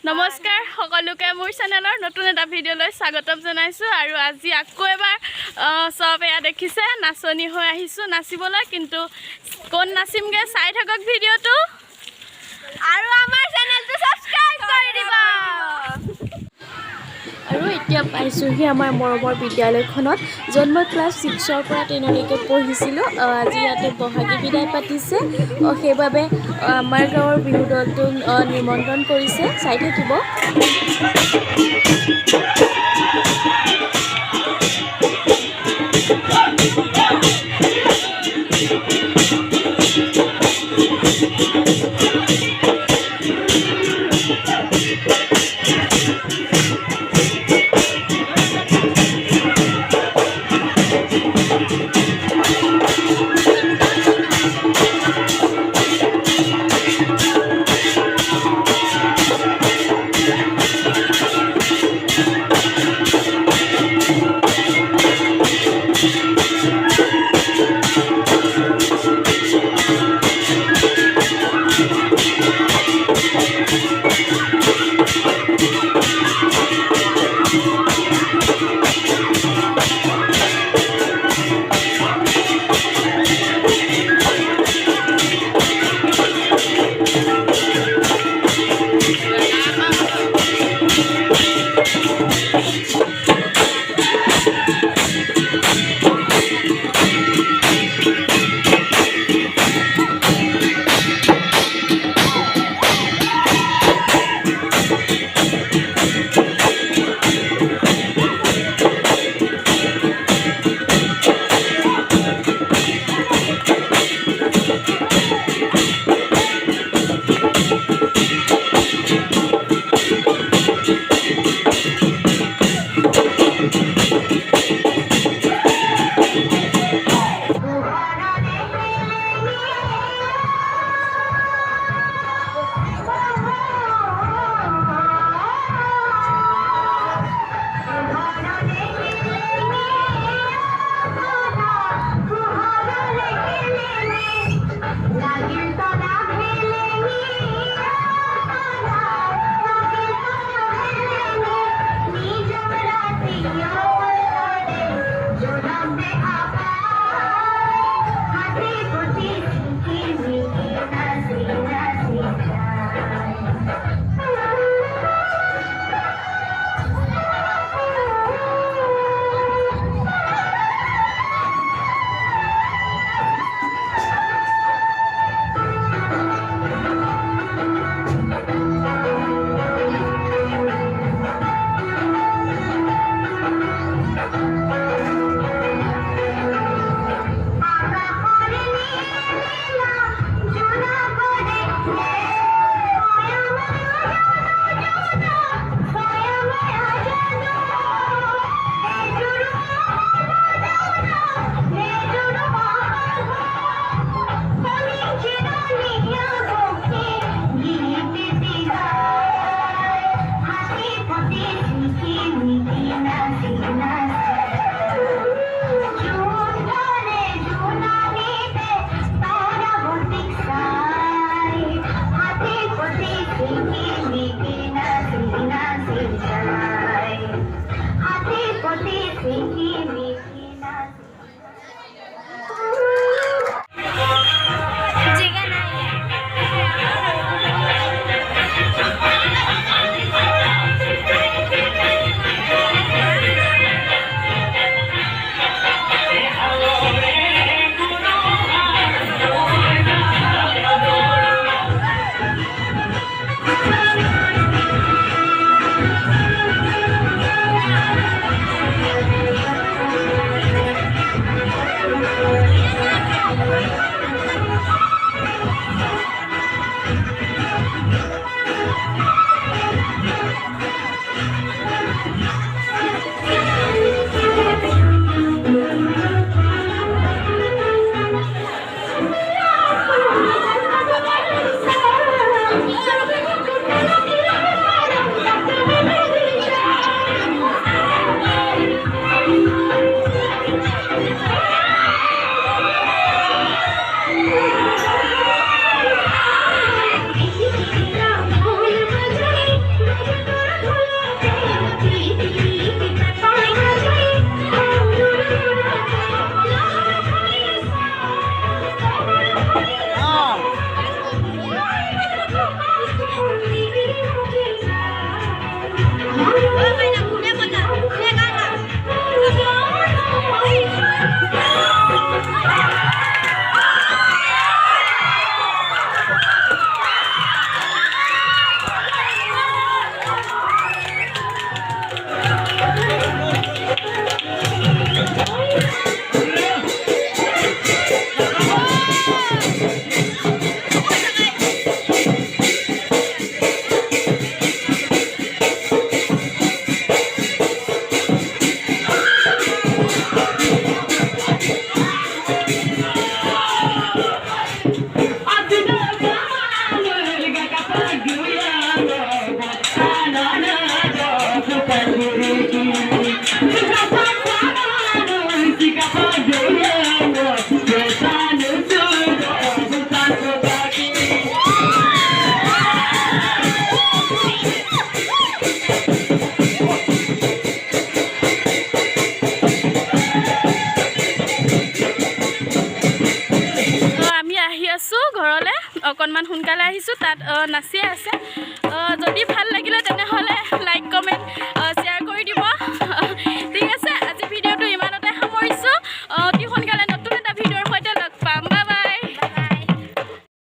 নমস্কাৰ সকলোকে মোৰ চেনেলৰ নতুন এটা ভিডিঅ'লৈ স্বাগতম জনাইছোঁ আৰু আজি আকৌ এবাৰ সব এয়া দেখিছে নাচনি হৈ আহিছোঁ নাচিবলৈ কিন্তু কোন নাচিমগে চাই থাকক ভিডিঅ'টো আৰু আমাৰ চেনেলটো সাবস্ক্ৰাইব কৰি দিবা আৰু এতিয়া পাইছোঁহি আমাৰ মৰমৰ বিদ্যালয়খনত য'ত মই ক্লাছ 6ৰ পৰা 10লৈকে পঢ়িছিলোঁ আজি ইয়াতে বহাগী বিদায় পাতিছে সেইবাবে আমাৰ গাঁৱৰ বিহু দলটোক নিমন্ত্ৰণ কৰিছে চাই থাকিব সোনকালে আহিছোঁ তাত নাচিয়ে আছে যদি ভাল লাগিলে